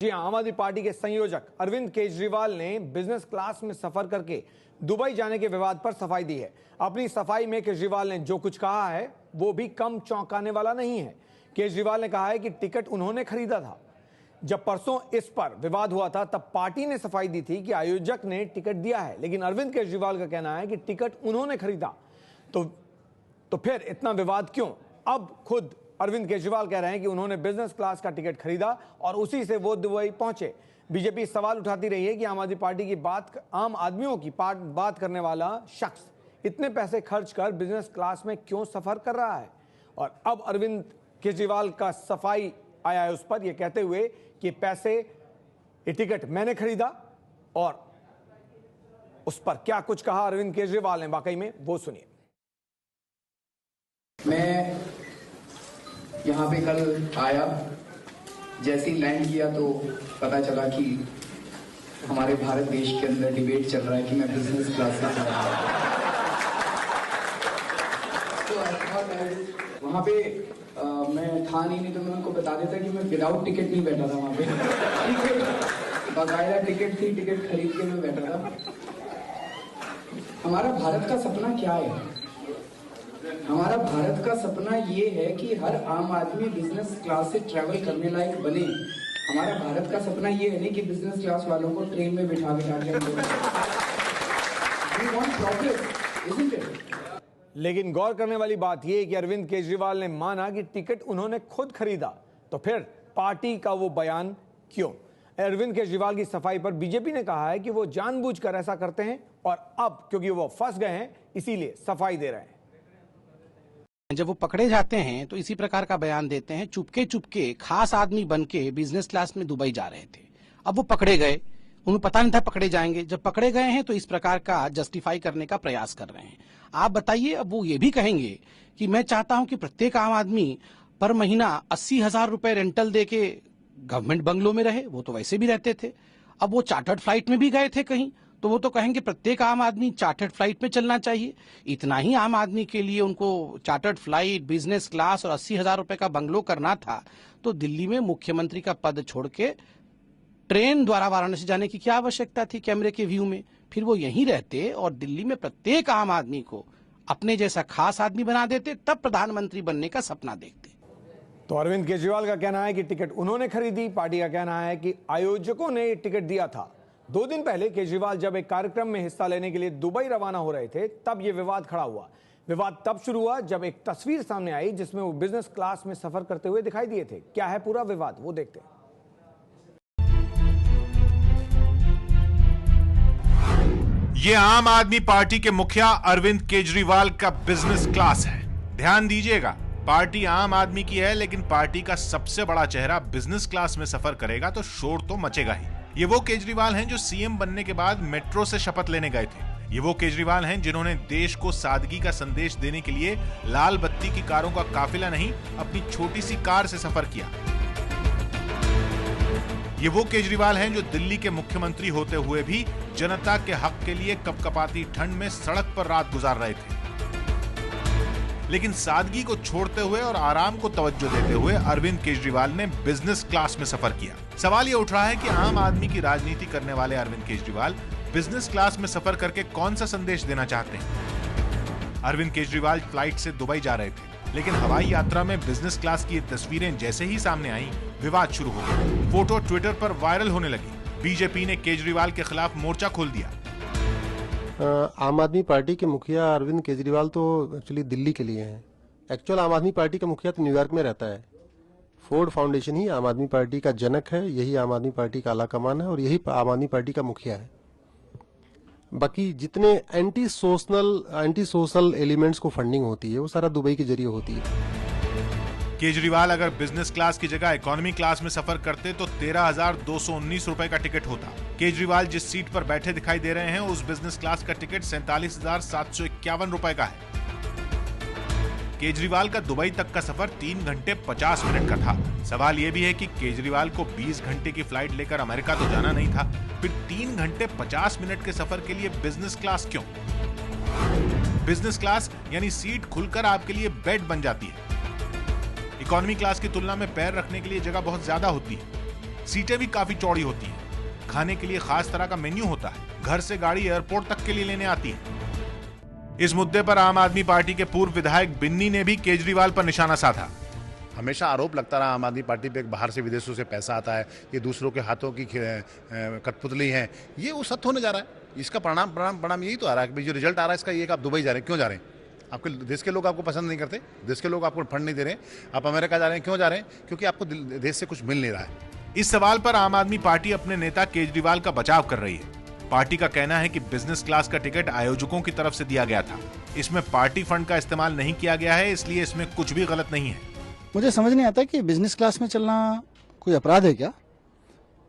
जी आम आदमी पार्टी के संयोजक अरविंद केजरीवाल ने बिजनेस क्लास में सफर करके दुबई जाने के विवाद पर सफाई दी है। अपनी सफाई में केजरीवाल ने जो कुछ कहा है वो भी कम चौंकाने वाला नहीं है। केजरीवाल ने कहा है कि टिकट उन्होंने खरीदा था। जब परसों इस पर विवाद हुआ था तब पार्टी ने सफाई दी थी कि आयोजक ने टिकट दिया है, लेकिन अरविंद केजरीवाल का कहना है कि टिकट उन्होंने खरीदा। तो फिर इतना विवाद क्यों? अब खुद अरविंद केजरीवाल कह रहे हैं कि उन्होंने बिजनेस क्लास का टिकट खरीदा और उसी से वो दुबई पहुंचे। बीजेपी सवाल उठाती रही है कि आम आदमी पार्टी की आम आदमियों की बात करने वाला शख्स इतने पैसे खर्च कर बिजनेस क्लास में क्यों सफर कर रहा है। और अब अरविंद केजरीवाल का सफाई आया है उस पर, यह कहते हुए कि ये टिकट मैंने खरीदा। और उस पर क्या कुछ कहा अरविंद केजरीवाल ने वाकई में, वो सुनिए। मैं यहाँ पे कल आया, जैसे ही लैंड किया तो पता चला कि हमारे भारत देश के अंदर डिबेट चल रहा है कि मैं बिजनेस क्लास से चला। तो वहाँ पे मैं था नहीं तो मैं उनको बता देता कि मैं विदाउट टिकट नहीं बैठा था वहाँ पे। बाकायदा टिकट थी, टिकट खरीद के मैं बैठा था। हमारा भारत का सपना क्या है? हमारा भारत का सपना ये है कि हर आम आदमी बिजनेस क्लास से ट्रैवल करने लायक बने। हमारा भारत का सपना ये है नहीं कि बिजनेस क्लास वालों को ट्रेन में बिठा के। लेकिन गौर करने वाली बात यह है कि अरविंद केजरीवाल ने माना कि टिकट उन्होंने खुद खरीदा, तो फिर पार्टी का वो बयान क्यों? अरविंद केजरीवाल की सफाई पर बीजेपी ने कहा है कि वो जानबूझकर ऐसा करते हैं और अब क्योंकि वो फंस गए हैं इसीलिए सफाई दे रहे हैं। जब वो पकड़े जाते हैं तो इसी प्रकार का बयान देते हैं, चुपके चुपके खास आदमी बनके बिजनेस क्लास में दुबई जा रहे थे। अब वो पकड़े गए, उन्हें पता नहीं था पकड़े जाएंगे। जब पकड़े गए हैं तो इस प्रकार का जस्टिफाई करने का प्रयास कर रहे हैं। आप बताइए, अब वो ये भी कहेंगे कि मैं चाहता हूं कि प्रत्येक आम आदमी पर महीना 80,000 रुपए रेंटल दे के गवर्नमेंट बंगलों में रहे। वो तो वैसे भी रहते थे। अब वो चार्टर्ड फ्लाइट में भी गए थे कहीं, तो वो तो कहेंगे प्रत्येक आम आदमी चार्टर्ड फ्लाइट में चलना चाहिए। इतना ही आम आदमी के लिए उनको चार्टर्ड फ्लाइट, बिजनेस क्लास और 80,000 रुपए का बंगलो करना था तो दिल्ली में मुख्यमंत्री का पद छोड़ के ट्रेन द्वारा वाराणसी जाने की क्या आवश्यकता थी कैमरे के व्यू में? फिर वो यहीं रहते और दिल्ली में प्रत्येक आम आदमी को अपने जैसा खास आदमी बना देते, तब प्रधानमंत्री बनने का सपना देखते। तो अरविंद केजरीवाल का कहना है कि टिकट उन्होंने खरीदी, पार्टी का कहना है कि आयोजकों ने टिकट दिया था। 2 दिन पहले केजरीवाल जब एक कार्यक्रम में हिस्सा लेने के लिए दुबई रवाना हो रहे थे तब यह विवाद खड़ा हुआ। विवाद तब शुरू हुआ जब एक तस्वीर सामने आई जिसमें वो बिजनेस क्लास में सफर करते हुए दिखाई दिए थे। क्या है पूरा विवाद, वो देखते हैं। ये आम आदमी पार्टी के मुखिया अरविंद केजरीवाल का बिजनेस क्लास है। ध्यान दीजिएगा, पार्टी आम आदमी की है लेकिन पार्टी का सबसे बड़ा चेहरा बिजनेस क्लास में सफर करेगा तो शोर तो मचेगा ही। ये वो केजरीवाल हैं जो सीएम बनने के बाद मेट्रो से शपथ लेने गए थे। ये वो केजरीवाल हैं जिन्होंने देश को सादगी का संदेश देने के लिए लाल बत्ती की कारों का काफिला नहीं, अपनी छोटी सी कार से सफर किया। ये वो केजरीवाल हैं जो दिल्ली के मुख्यमंत्री होते हुए भी जनता के हक के लिए कपकपाती ठंड में सड़क पर रात गुजार रहे थे। लेकिन सादगी को छोड़ते हुए और आराम को तवज्जो देते हुए अरविंद केजरीवाल ने बिजनेस क्लास में सफर किया। सवाल ये उठ रहा है कि आम आदमी की राजनीति करने वाले अरविंद केजरीवाल बिजनेस क्लास में सफर करके कौन सा संदेश देना चाहते हैं? अरविंद केजरीवाल फ्लाइट से दुबई जा रहे थे, लेकिन हवाई यात्रा में बिजनेस क्लास की तस्वीरें जैसे ही सामने आई, विवाद शुरू हो गया। फोटो ट्विटर पर वायरल होने लगी। बीजेपी ने केजरीवाल के खिलाफ मोर्चा खोल दिया। आम आदमी पार्टी के मुखिया अरविंद केजरीवाल तो एक्चुअली दिल्ली के लिए हैं। एक्चुअल आम आदमी पार्टी का मुखिया तो न्यूयॉर्क में रहता है। फोर्ड फाउंडेशन ही आम आदमी पार्टी का जनक है, यही आम आदमी पार्टी का आला कमान है और यही आम आदमी पार्टी का मुखिया है। बाकी जितने एंटी सोशल एलिमेंट्स को फंडिंग होती है वो सारा दुबई के जरिए होती है। केजरीवाल अगर बिजनेस क्लास की जगह इकोनॉमी क्लास में सफर करते तो 13,219 रुपए का टिकट होता। केजरीवाल जिस सीट पर बैठे दिखाई दे रहे हैं उस बिजनेस क्लास का टिकट 47,751 रुपए का है। केजरीवाल का दुबई तक का सफर 3 घंटे 50 मिनट का था। सवाल यह भी है कि केजरीवाल को 20 घंटे की फ्लाइट लेकर अमेरिका तो जाना नहीं था, फिर 3 घंटे 50 मिनट के सफर के लिए बिजनेस क्लास क्यों? बिजनेस क्लास यानी सीट खुलकर आपके लिए बेड बन जाती है। इकोनॉमी क्लास की तुलना में पैर रखने के लिए जगह बहुत ज्यादा होती है। सीटें भी काफी चौड़ी होती हैं। खाने के लिए खास तरह का मेन्यू होता है। घर से गाड़ी एयरपोर्ट तक के लिए लेने आती है। इस मुद्दे पर आम आदमी पार्टी के पूर्व विधायक बिन्नी ने भी केजरीवाल पर निशाना साधा। हमेशा आरोप लगता रहा आम आदमी पार्टी पे बाहर से विदेशों से पैसा आता है, ये दूसरों के हाथों की कठपुतली है, ये वो सत्य होने जा रहा है। इसका परिणाम यही तो आ रहा है कि जो रिजल्ट आ रहा है इसका ये कि आप दुबई जा रहे हैं। क्यों जा रहे हैं? आपके देश के लोग आपको पसंद नहीं करते, देश के लोग आपको फंड नहीं दे रहे, आप अमेरिका जा रहे हैं। क्यों जा रहे हैं? क्योंकि आपको देश से कुछ मिल नहीं रहा है। इस सवाल पर आम आदमी पार्टी अपने नेता केजरीवाल का बचाव कर रही है। पार्टी का कहना है कि बिजनेस क्लास का टिकट आयोजकों की तरफ से दिया गया था। इसमें पार्टी फंड का इस्तेमाल नहीं किया गया है, इसलिए इसमें कुछ भी गलत नहीं है। मुझे समझ नहीं आता कि बिजनेस क्लास में चलना कोई अपराध है क्या?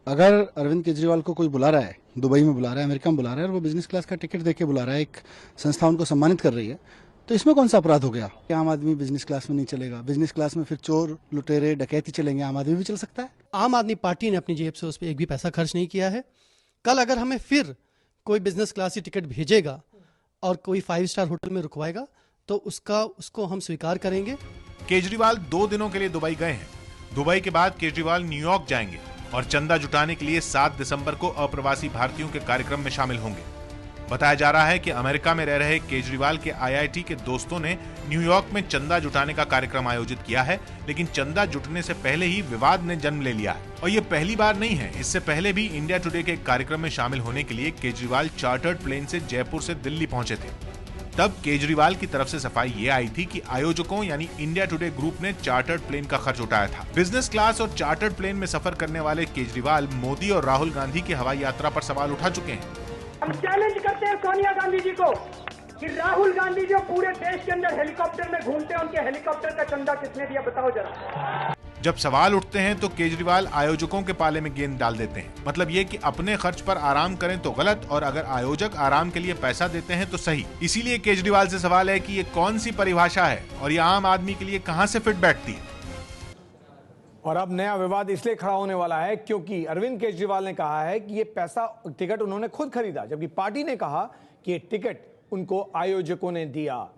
अगर अरविंद केजरीवाल को कोई बुला रहा है, दुबई में बुला रहा है, अमेरिका में बुला रहा है और वो बिजनेस क्लास का टिकट देके बुला रहा है, एक संस्था उनको सम्मानित कर रही है, तो इसमें कौन सा अपराध हो गया कि आम आदमी बिजनेस क्लास में नहीं चलेगा? बिजनेस क्लास में फिर चोर, लुटेरे, डकैती चलेंगे, आम आदमी भी चल सकता है। आम आदमी पार्टी ने अपनी जेब से उस पर एक भी पैसा खर्च नहीं किया है। कल अगर हमें फिर कोई बिजनेस क्लास की टिकट भेजेगा और कोई 5 स्टार होटल में रुकवाएगा तो उसको हम स्वीकार करेंगे। केजरीवाल 2 दिनों के लिए दुबई गए हैं। दुबई के बाद केजरीवाल न्यूयॉर्क जाएंगे और चंदा जुटाने के लिए 7 दिसंबर को अप्रवासी भारतीयों के कार्यक्रम में शामिल होंगे। बताया जा रहा है कि अमेरिका में रह रहे केजरीवाल के आईआईटी के दोस्तों ने न्यूयॉर्क में चंदा जुटाने का कार्यक्रम आयोजित किया है, लेकिन चंदा जुटने से पहले ही विवाद ने जन्म ले लिया है। और ये पहली बार नहीं है, इससे पहले भी इंडिया टुडे के एक कार्यक्रम में शामिल होने के लिए केजरीवाल चार्टर्ड प्लेन से जयपुर से दिल्ली पहुंचे थे। तब केजरीवाल की तरफ से सफाई ये आई थी कि आयोजकों यानी इंडिया टुडे ग्रुप ने चार्टर्ड प्लेन का खर्च उठाया था। बिजनेस क्लास और चार्टर्ड प्लेन में सफर करने वाले केजरीवाल मोदी और राहुल गांधी की हवाई यात्रा पर सवाल उठा चुके हैं। हम चैलेंज करते हैं सोनिया गांधी जी को कि राहुल गांधी जो पूरे देश के अंदर हेलीकॉप्टर में घूमते हैं, उनके हेलीकॉप्टर का चंदा किसने दिया बताओ जरा। जब सवाल उठते हैं तो केजरीवाल आयोजकों के पाले में गेंद डाल देते हैं। मतलब ये कि अपने खर्च पर आराम करें तो गलत और अगर आयोजक आराम के लिए पैसा देते हैं तो सही। इसीलिए केजरीवाल से सवाल है कि ये कौन सी परिभाषा है और ये आम आदमी के लिए कहां से फिट बैठती है। और अब नया विवाद इसलिए खड़ा होने वाला है क्योंकि अरविंद केजरीवाल ने कहा है कि ये टिकट उन्होंने खुद खरीदा, जबकि पार्टी ने कहा कि ये टिकट उनको आयोजकों ने दिया।